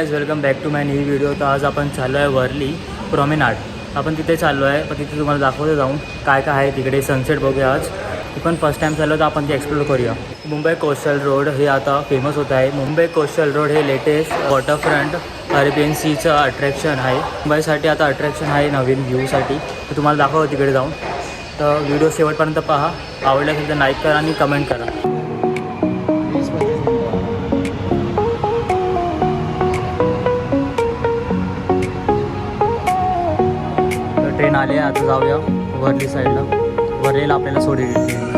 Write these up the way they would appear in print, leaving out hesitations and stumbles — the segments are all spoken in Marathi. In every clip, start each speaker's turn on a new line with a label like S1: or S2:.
S1: Guys, welcome back to my new video. तर आज आपण चाललो आहे वर्ली प्रॉमेनाड. आपण तिथे चाललो आहे, पण तिथे तुम्हाला दाखवतो जाऊन काय काय आहे तिकडे. सनसेट बघूया आज. ती पण फर्स्ट टाईम चाललो तर आपण ते एक्सप्लोर करूया. मुंबई कोस्टल रोड हे आता फेमस होत आहे. मुंबई कोस्टल रोड हे लेटेस्ट वॉटरफ्रंट अरेबियन सीचं अट्रॅक्शन आहे. मुंबईसाठी आता अट्रॅक्शन आहे नवीन व्ह्यूसाठी. तर तुम्हाला दाखवतो तिकडे जाऊन. तर व्हिडिओ शेवटपर्यंत पहा. आवडला असेल तर लाईक करा आणि कमेंट करा. ट्रेन आली आहे, आता जाऊया वर्ली साईडला. वरेला आपल्याला सोडेल ट्रेन.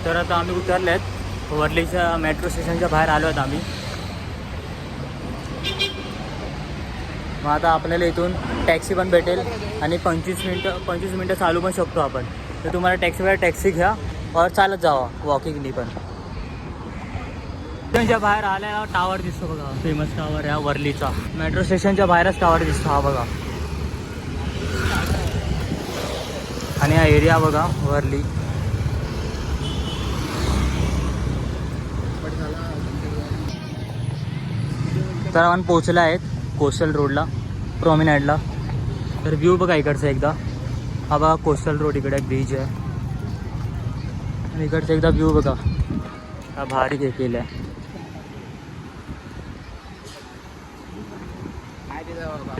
S1: तर आता आम्ही उतरले आहेत वर्लीच्या मेट्रो स्टेशनच्या बाहेर आलो आहेत आम्ही. मग आता आपल्याला इथून टॅक्सी पण भेटेल आणि 25 मिनटं चालू पण शकतो आपण. तर तुम्हाला टॅक्सी घ्या और चालत जावा वॉकिंगनी पण. स्टेशनच्या बाहेर आल्याला टावर दिसतो बघा, फेमस टावर आहे वर्लीचा. मेट्रो स्टेशनच्या बाहेरच टावर दिसतो हा बघा. आणि हा एरिया बघा वर्ली. तर आपण पोचला आहेत कोस्टल रोडला प्रॉमेनाडला. तर व्ह्यू बघा इकडचा एकदा. हा बघा कोस्टल रोड, इकडे ब्रिज आहे. आणि इकडचा एकदा व्ह्यू बघा, हा भारी केलं आहे.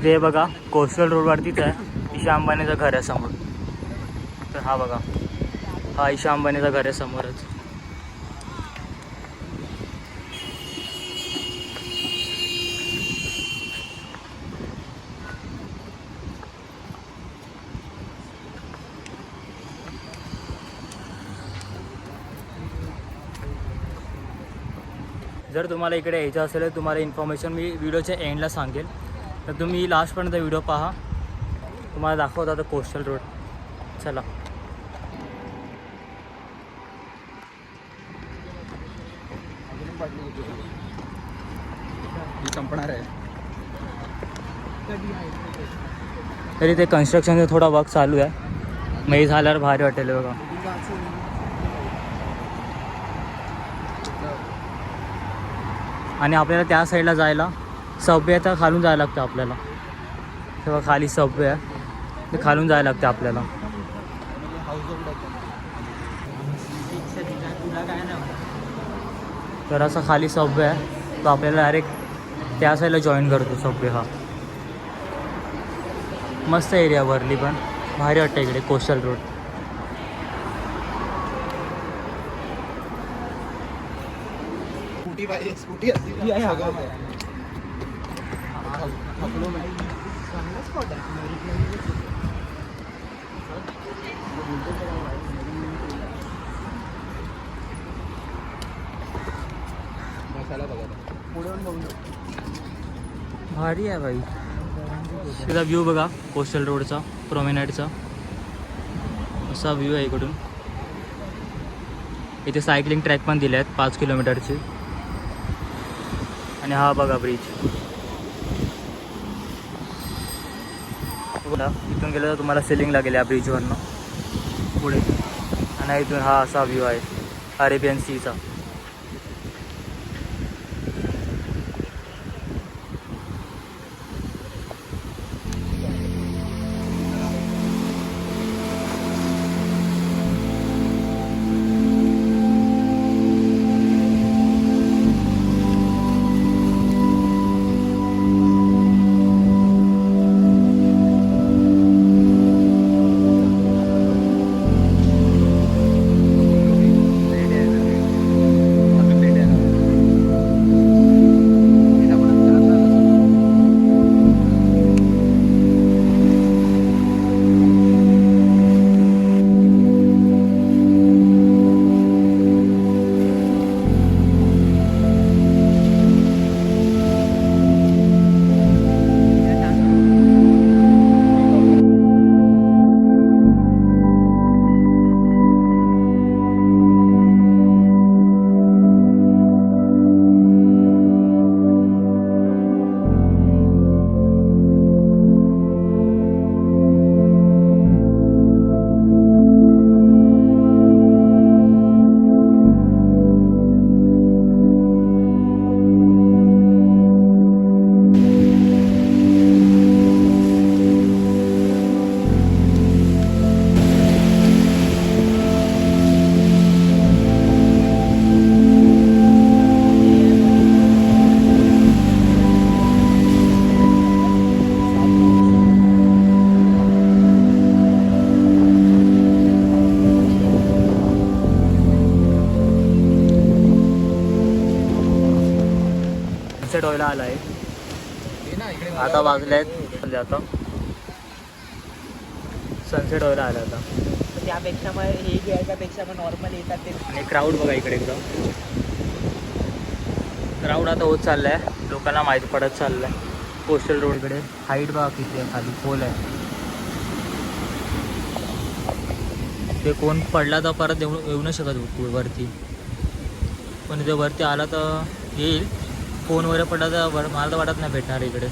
S1: ते बघा कोस्टल रोडवरतीच आहे ईशा अंबानीचं घर आहे समोर. तर हा बघा, हा ईशा अंबानीचं घर आहे समोरच. जर तुम्हाला इकडे यायचं असेल तर तुम्हाला इन्फॉर्मेशन मी व्हिडिओच्या एंडला सांगेल. तर तुम्ही लास्टपर्यंत व्हिडिओ पहा. तुम्हाला दाखवता आता कोस्टल रोड. चला.
S2: संपणार आहे
S1: तरी ते कन्स्ट्रक्शनचं थोडा वर्क चालू आहे. मग हे झाल्यावर भारी वाटेल बघा. आणि आपल्याला त्या साईडला जायला सबवे तर खालून जायला लागतं आपल्याला. तेव्हा खाली सबवे आहे, ते खालून जायला लागतं आपल्याला. तर असा खाली सबवे आहे, तो आपल्याला डायरेक्ट त्या साईडला जॉईन करतो सबवे. हा मस्त एरिया वर्ली, पण भारी वाटतं इकडे कोस्टल रोड.
S2: स्कूटी आहे
S1: भारी आहे भाई. त्याचा व्ह्यू बघा कोस्टल रोडचा, प्रॉमेनाडचा. असा व्ह्यू आहे इकडून. इथे सायकलिंग ट्रॅक पण दिले आहेत 5 किलोमीटरचे. आणि हा बघा ब्रिज. इथून गेलं तर तुम्हाला सेलिंग लागेल या ब्रिजवरनं पुढे. आणि इथून हा असा व्ह्यू आहे अरेबियन सीचा. सनसेट व्हायला आला आहे.
S2: हे ना इकडे
S1: आता वाजले आहेत म्हणजे आता सनसेट व्हायला आला आता.
S3: त्यापेक्षा मग हे घ्यायच्यापेक्षा मग नॉर्मल येतात ते.
S1: आणि क्राऊड बघा इकडे एकदम क्राऊड आता होत चाललं आहे. लोकांना माहिती पडत चाललं आहे. कोस्टल रोड इकडे हाईट बघा किती आहे, खाली खोल आहे. ते कोण पडला तर परत येऊ नाही शकत वरती, पण इथे वरती आला तर येईल. फोन वगैरे पडला तर मला तर वाटत नाही भेटणार इकडे.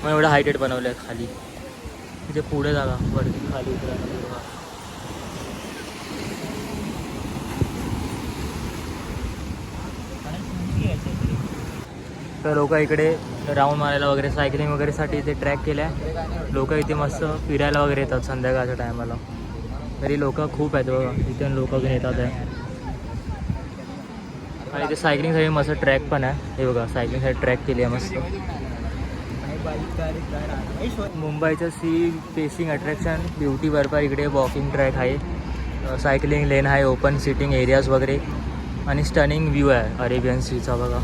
S1: मग एवढं हायटेड बनवलं आहे खाली. इथे पुढे जागा वरती खाली इकडे. तर लोक इकडे राऊंड मारायला वगैरे सायकलिंग वगैरेसाठी इथे ट्रॅक केलं आहे. लोक इथे मस्त फिरायला वगैरे येतात संध्याकाळच्या टायमाला. तरी लोक खूप आहेत बघा इथे, लोक घेऊन येतात आहे. आणि इथे सायकलिंगसाठी मस्त ट्रॅक पण आहे. हे बघा सायकलिंगसाठी ट्रॅक केली आहे मस्त. मुंबईचं सी फेसिंग अट्रॅक्शन ब्युटी बरोबर इकडे वॉकिंग ट्रॅक आहे, सायकलिंग लेन आहे, ओपन सिटिंग एरियाज वगैरे आणि स्टनिंग व्ह्यू आहे अरेबियन सीचा बघा.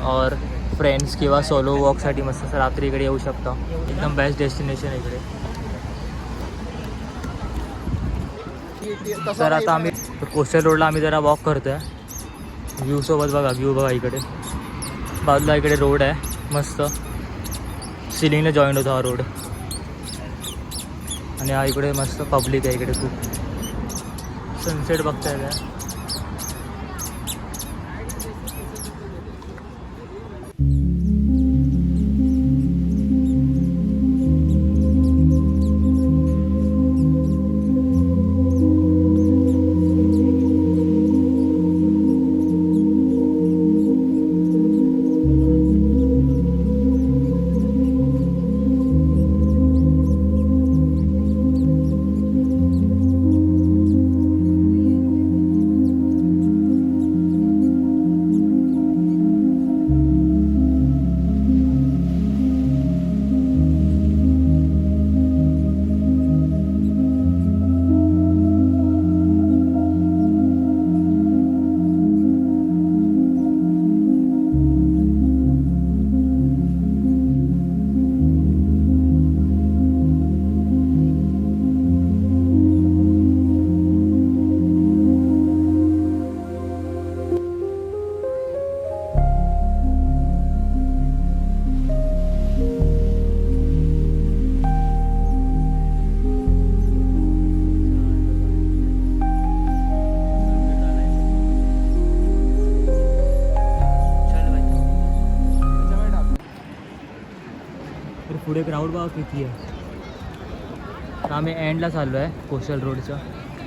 S1: और फ्रेंड्स किंवा सोलो वॉकसाठी मस्त रात्री इकडे येऊ शकता. एकदम बेस्ट डेस्टिनेशन आहे इकडे. तर आता आम्ही कोस्टल रोडला आम्ही जरा वॉक करतो आहे. व्ह्यूसोबत बघा, व्ह्यू बघा इकडे बाजूला इकडे रोड आहे मस्त. सिलिंगला जॉईंट होतो हा रोड. आणि हा इकडे मस्त पब्लिक आहे इकडे खूप. सनसेट बघताय का? पुढे क्राऊड बघा किती आहे. तर आम्ही एंडला चाललो आहे कोस्टल रोडच्या,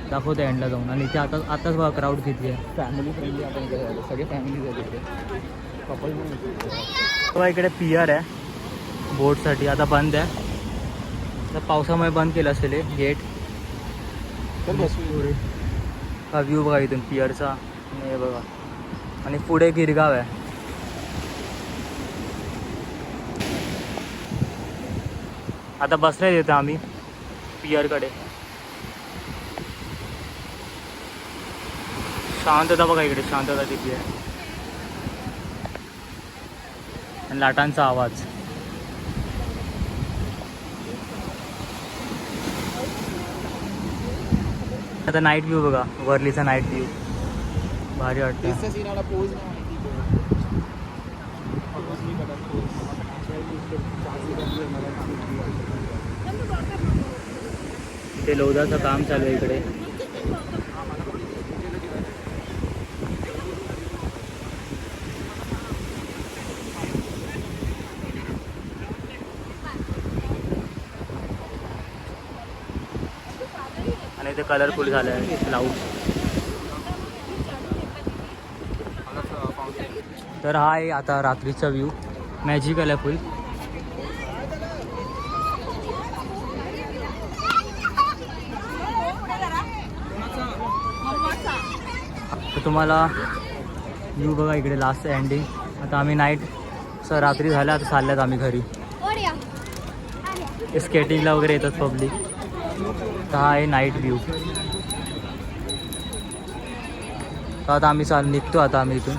S1: दाखवतो एंडला जाऊन. आणि इथे आताच बघा क्राऊड किती आहे.
S2: फॅमिली फ्रेंडली आपण इकडे राहिलो. सगळे फॅमिलीज आहेत इकडे. कपल
S1: बघा इकडे पियर आहे बोटसाठी, आता बंद आहे. तर पावसामुळे बंद केलं असेल हे गेट. पुढे हा व्ह्यू बघा इथून पियरचा. हे बघा आणि पुढे गिरगाव आहे. आता बसले येतं आम्ही पियरकडे. शांतता बघा इकडे, शांतता किती आहे. आणि लाटांचा आवाज. आता नाईट व्ह्यू बघा, वर्लीचा नाईट व्ह्यू भारी वाटतं.
S2: सीनाला पोज
S1: इथे लोधाचं काम चालू आहे इकडे. आणि इथे कलरफुल झालं आहे क्लाउड. तर हा आहे आता रात्रीचा व्ह्यू, मॅजिकल आहे फुल. तर तुम्हाला व्ह्यू बघा इकडे लास्ट एंडिंग. आता आम्ही नाईट रात्री झाल्या, आता चालल्यात आम्ही घरी. स्केटिंगला वगैरे येतात पब्लिक. तर हा आहे नाईट व्ह्यू. तर आता आम्ही निघतो आता आम्ही इथून.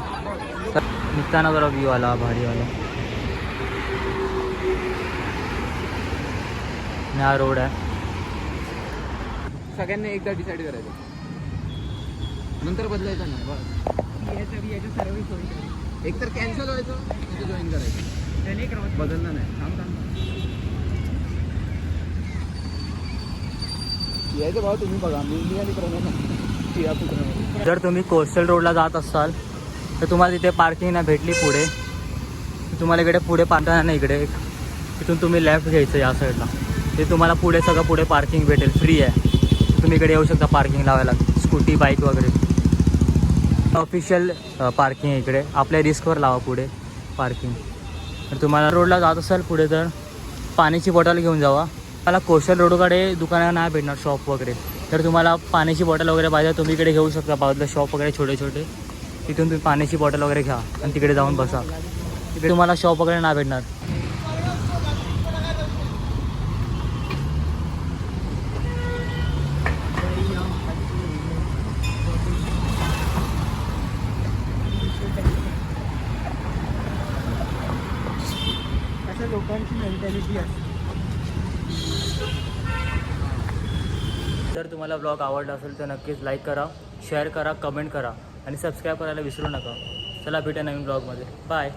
S1: निघताना जरा व्ह्यू आला भारीवाला. आणि हा रोड आहे.
S2: सगळ्यांनी एकदा डिसाईड करायचं, नंतर बदलायचं नाही बस.
S3: याचं सर्व्हिस होईल.
S2: एक तर कॅन्सल व्हायचं, नाही जॉईन करायचं, बदललं नाही. यायचं भाऊ तुम्ही बघा, मी आणि प्रमाण.
S1: जर तुम्ही कोस्टल रोडला जात असाल तर तुम्हाला तिथे पार्किंग नाही भेटली पुढे, तर तुम्हाला इकडे पुढे पाहताना नाही इकडे एक, तिथून तुम्ही लेफ्ट घ्यायचं या साईडला. ते तुम्हाला पुढे सगळं पुढे पार्किंग भेटेल, फ्री आहे. तुम्ही इकडे येऊ शकता पार्किंग लावायला, स्कूटी बाईक वगैरे. ऑफिशियल पार्किंग आहे इकडे, आपल्या रिस्कवर लावा पुढे पार्किंग. तर तुम्हाला रोडला जात असाल पुढे तर पाण्याची बॉटल घेऊन जावा. मला कोस्टल रोडकडे दुकानं नाही भेटणार शॉप वगैरे, तर तुम्हाला पाण्याची बॉटल वगैरे पाहिजे तुम्ही इकडे घेऊ शकता. बाजूला शॉप वगैरे छोटे छोटे, तिथून तुम्ही पाण्याची बॉटल वगैरे घ्या आणि तिकडे जाऊन बसा. तिकडे तुम्हाला शॉप वगैरे नाही भेटणार.
S3: असं लोकांची मेंटॅलिटी असते.
S1: जर तुम्हाला ब्लॉग आवडला असेल तर नक्कीच लाईक करा, शेअर करा, कमेंट करा आणि सबस्क्राईब करायला विसरू नका. चला भेटूया नवीन ब्लॉगमध्ये. बाय.